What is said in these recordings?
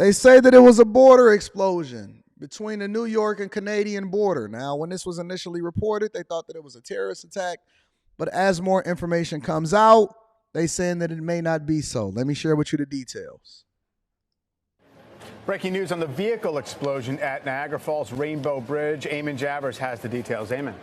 They say that it was a border explosion between the New York and Canadian border. Now, when this was initially reported, they thought that it was a terrorist attack. But as more information comes out, they saying that it may not be so. Let me share with you the details. Breaking news on the vehicle explosion at Niagara Falls Rainbow Bridge. Eamon Javers has the details. Eamon.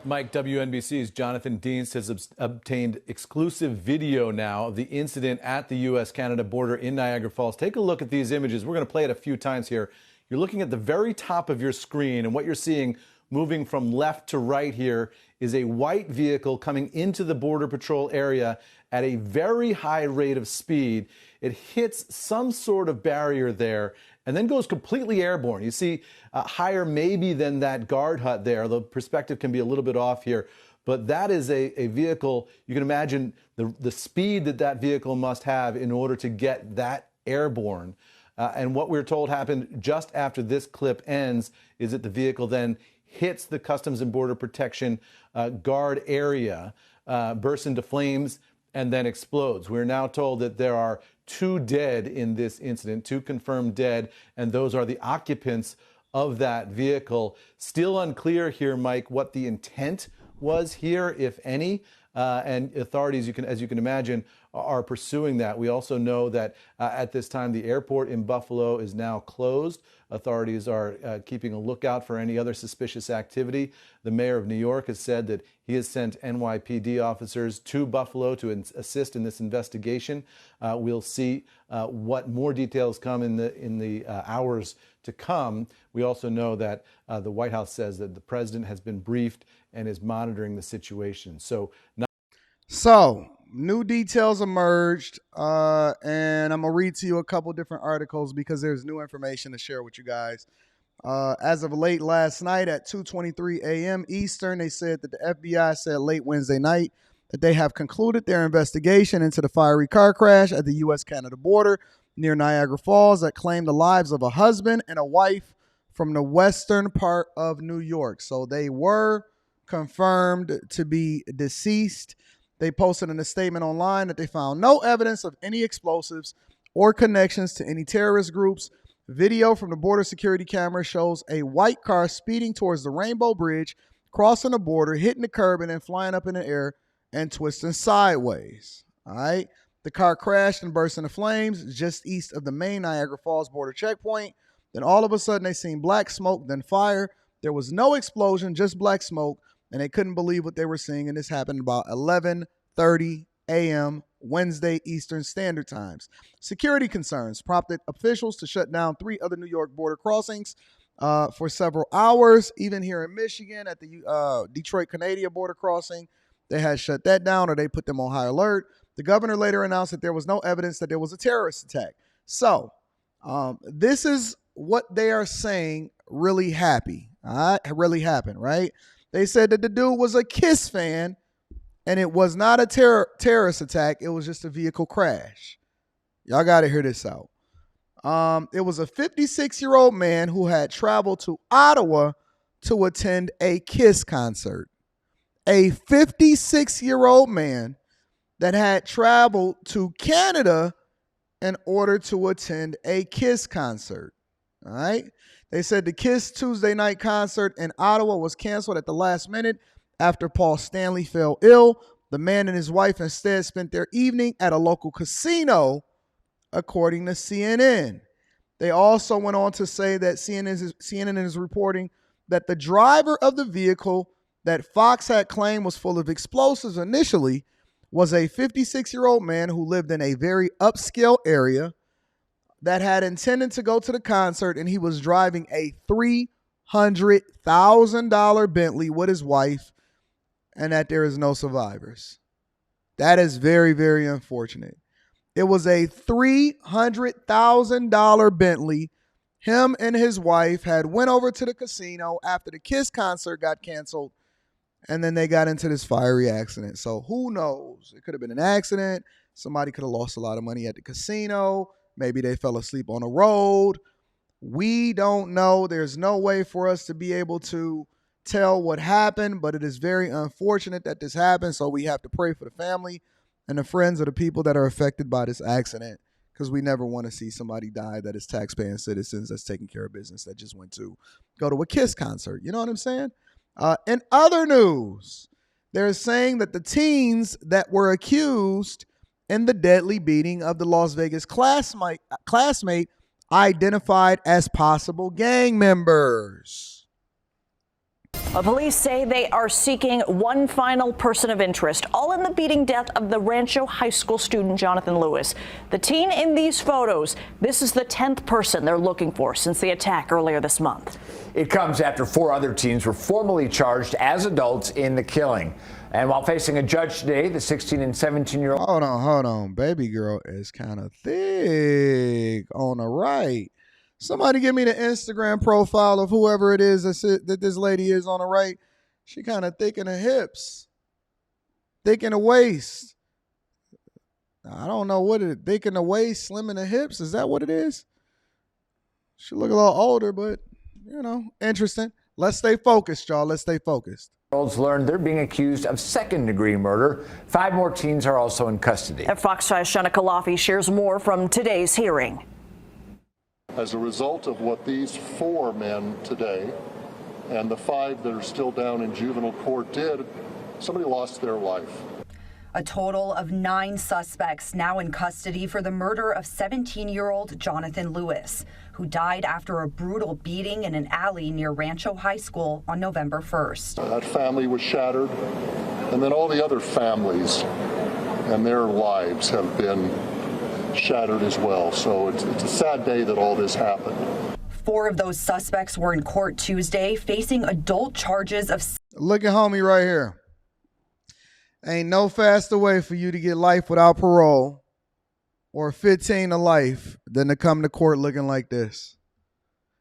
Mike, WNBC's Jonathan Dienst has obtained exclusive video now of the incident at the U.S.-Canada border in Niagara Falls. Take a look at these images. We're going to play it a few times here. You're looking at the very top of your screen, and what you're seeing moving from left to right here is a white vehicle coming into the Border Patrol area at a very high rate of speed. It hits some sort of barrier there and then goes completely airborne. You see higher maybe than that guard hut there. The perspective can be a little bit off here, but that is a vehicle. You can imagine the speed that vehicle must have in order to get that airborne. And what we're told happened just after this clip ends is that the vehicle then hits the Customs and Border Protection guard area, bursts into flames, and then explodes. We're now told that there are 2 dead in this incident, 2 confirmed dead, and those are the occupants of that vehicle. Still unclear here, Mike, what the intent was here, if any, and authorities, as you can imagine, are pursuing that. We also know that at this time, the airport in Buffalo is now closed. Authorities are keeping a lookout for any other suspicious activity. The mayor of New York has said that he has sent NYPD officers to Buffalo to assist in this investigation. We'll see what more details come in the hours to come. We also know that the White House says that the president has been briefed and is monitoring the situation. So new details emerged, and I'm going to read to you a couple different articles because there's new information to share with you guys. As of late last night at 2:23 a.m. Eastern, they said that the FBI said late Wednesday night that they have concluded their investigation into the fiery car crash at the U.S.-Canada border near Niagara Falls that claimed the lives of a husband and a wife from the western part of New York. So they were confirmed to be deceased. They posted in a statement online that they found no evidence of any explosives or connections to any terrorist groups. Video from the border security camera shows a white car speeding towards the Rainbow Bridge, crossing the border, hitting the curb, and then flying up in the air and twisting sideways. All right. The car crashed and burst into flames just east of the main Niagara Falls border checkpoint. Then all of a sudden they seen black smoke, then fire. There was no explosion, just black smoke. And they couldn't believe what they were seeing. And this happened about 11:30 a.m. Wednesday Eastern Standard Times. Security concerns prompted officials to shut down 3 other New York border crossings for several hours. Even here in Michigan at the Detroit-Canadian border crossing, they had shut that down or they put them on high alert. The governor later announced that there was no evidence that there was a terrorist attack. So this is what they are saying really happened, right? They said that the dude was a Kiss fan and it was not a terrorist attack. It was just a vehicle crash. Y'all got to hear this out. It was a 56-year-old man who had traveled to Ottawa to attend a Kiss concert. A 56-year-old man that had traveled to Canada in order to attend a Kiss concert. All right. They said the Kiss Tuesday night concert in Ottawa was canceled at the last minute after Paul Stanley fell ill. The man and his wife instead spent their evening at a local casino, according to CNN. They also went on to say that CNN is reporting that the driver of the vehicle that Fox had claimed was full of explosives initially was a 56-year-old man who lived in a very upscale area that had intended to go to the concert, and he was driving a $300,000 Bentley with his wife, and that there is no survivors. That is very, very unfortunate. It was a $300,000 Bentley. Him and his wife had went over to the casino after the Kiss concert got canceled, and then they got into this fiery accident. So who knows? It could have been an accident. Somebody could have lost a lot of money at the casino. Maybe they fell asleep on the road. We don't know. There's no way for us to be able to tell what happened, but it is very unfortunate that this happened. So we have to pray for the family and the friends of the people that are affected by this accident, because we never want to see somebody die that is taxpaying citizens that's taking care of business that just went to go to a Kiss concert. You know what I'm saying? In other news, they're saying that the teens that were accused in the deadly beating of the Las Vegas classmate identified as possible gang members. Police say they are seeking one final person of interest, all in the beating death of the Rancho High School student Jonathan Lewis. The teen in these photos, this is the 10th person they're looking for since the attack earlier this month. It comes after 4 other teens were formally charged as adults in the killing. And while facing a judge today, the 16 and 17-year-old... Hold on. Baby girl is kind of thick on the right. Somebody give me the Instagram profile of whoever it is that this lady is on the right. She kind of thick in the hips, thick in the waist. I don't know what it is. Thick in the waist, slim in the hips. Is that what it is? She look a little older, but, interesting. Let's stay focused, y'all. Let's stay focused. Learned they're being accused of second-degree murder. 5 more teens are also in custody. And Fox 5's Shana Kalafi shares more from today's hearing. As a result of what these 4 men today and the 5 that are still down in juvenile court did, somebody lost their life. A total of 9 suspects now in custody for the murder of 17-year-old Jonathan Lewis, who died after a brutal beating in an alley near Rancho High School on November 1st. That family was shattered, and then all the other families and their lives have been shattered as well. So it's a sad day that all this happened. 4 of those suspects were in court Tuesday facing adult charges of... Look at homie right here. Ain't no faster way for you to get life without parole or 15 to life than to come to court looking like this.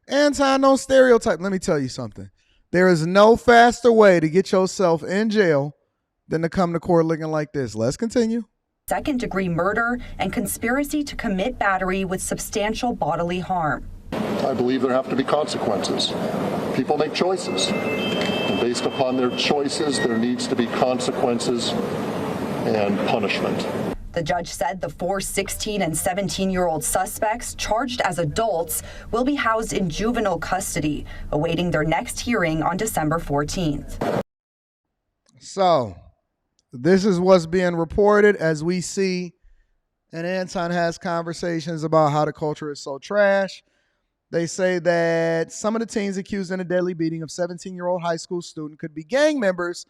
Anton, no stereotype. Let me tell you something. There is no faster way to get yourself in jail than to come to court looking like this. Let's continue. Second-degree murder and conspiracy to commit battery with substantial bodily harm. I believe there have to be consequences. People make choices. And based upon their choices, there needs to be consequences and punishment. The judge said the 4 16 and 17-year-old suspects charged as adults will be housed in juvenile custody, awaiting their next hearing on December 14th. So, this is what's being reported as we see, and Anton has conversations about how the culture is so trash. They say that some of the teens accused in a deadly beating of 17-year-old high school student could be gang members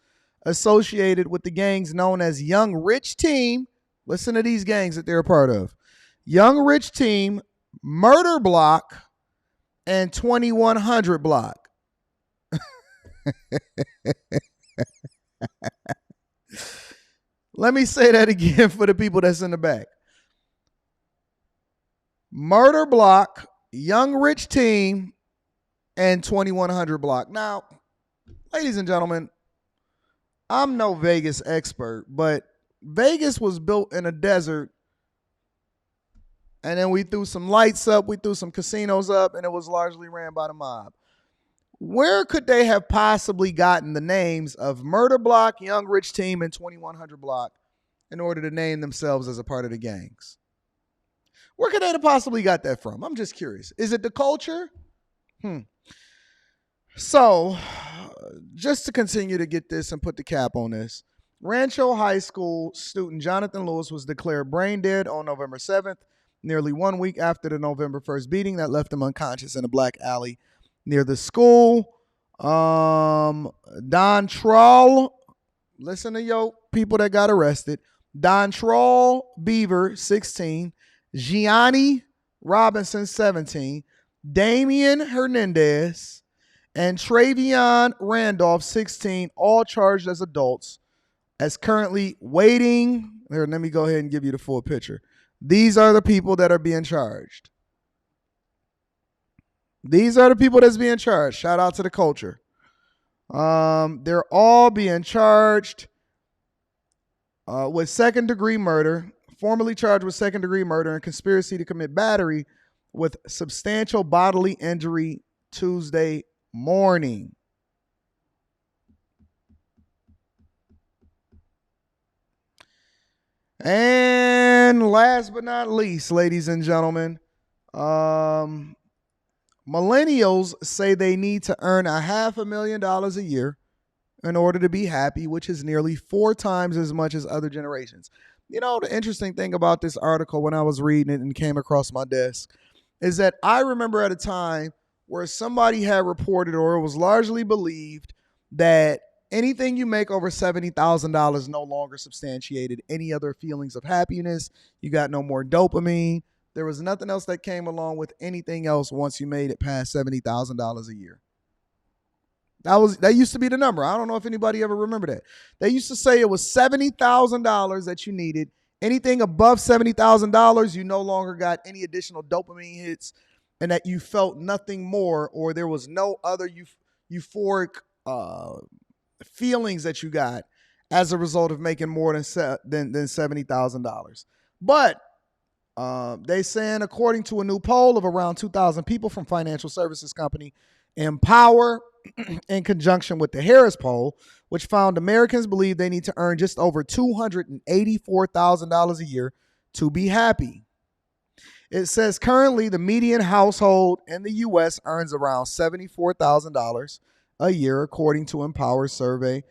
associated with the gangs known as Young Rich Team. Listen to these gangs that they're a part of. Young Rich Team, Murder Block, and 2100 Block. Let me say that again for the people that's in the back. Murder Block, Young Rich Team, and 2100 Block. Now, ladies and gentlemen, I'm no Vegas expert, but Vegas was built in a desert, and then we threw some lights up, we threw some casinos up, and it was largely ran by the mob. Where could they have possibly gotten the names of Murder Block, Young Rich Team, and 2100 Block in order to name themselves as a part of the gangs? Where could they have possibly got that from? I'm just curious. Is it the culture? So, just to continue to get this and put the cap on this, Rancho High School student Jonathan Lewis was declared brain dead on November 7th, nearly 1 week after the November 1st beating that left him unconscious in a black alley near the school. Don Troll, listen to yo people that got arrested. Don Troll Beaver, 16. Gianni Robinson, 17. Damian Hernandez and Travion Randolph, 16, all charged as adults, as currently waiting. Here, let me go ahead and give you the full picture. These are the people that are being charged. These are the people that's being charged. Shout out to the culture. They're all being charged with second-degree murder, formally charged with second-degree murder and conspiracy to commit battery with substantial bodily injury Tuesday morning. And And last but not least, ladies and gentlemen, millennials say they need to earn $500,000 a year in order to be happy, which is nearly 4 times as much as other generations. You know, the interesting thing about this article when I was reading it and came across my desk is that I remember at a time where somebody had reported, or it was largely believed, that anything you make over $70,000 no longer substantiated any other feelings of happiness. You got no more dopamine. There was nothing else that came along with anything else once you made it past $70,000 a year. That used to be the number. I don't know if anybody ever remember that. They used to say it was $70,000 that you needed. Anything above $70,000, you no longer got any additional dopamine hits, and that you felt nothing more, or there was no other euphoric feelings that you got as a result of making more than $70,000. But they saying, according to a new poll of around 2,000 people from financial services company Empower, in conjunction with the Harris poll, which found Americans believe they need to earn just over $284,000 a year to be happy. It says currently the median household in the U.S. earns around $74,000 a year, according to Empower's survey.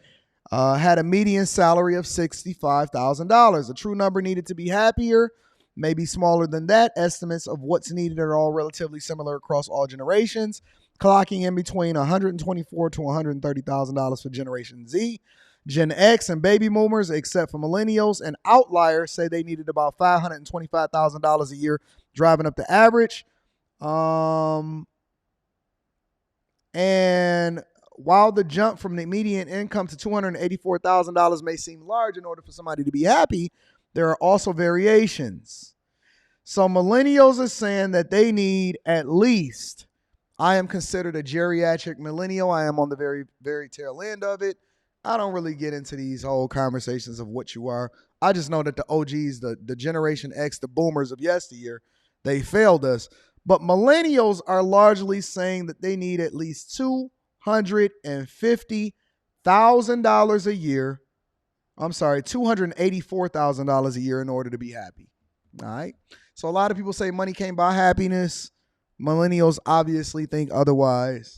Had a median salary of $65,000. The true number needed to be happier, maybe smaller than that. Estimates of what's needed are all relatively similar across all generations, clocking in between $124,000 to $130,000 for Generation Z. Gen X and baby boomers, except for millennials and outliers, say they needed about $525,000 a year, driving up the average. And while the jump from the median income to $284,000 may seem large in order for somebody to be happy, there are also variations. So millennials are saying that they need at least, I am considered a geriatric millennial. I am on the very, very tail end of it. I don't really get into these whole conversations of what you are. I just know that the OGs, the Generation X, the boomers of yesteryear, they failed us. But millennials are largely saying that they need at least $250,000 a year. I'm sorry, $284,000 a year in order to be happy. All right. So a lot of people say money can't buy happiness. Millennials obviously think otherwise.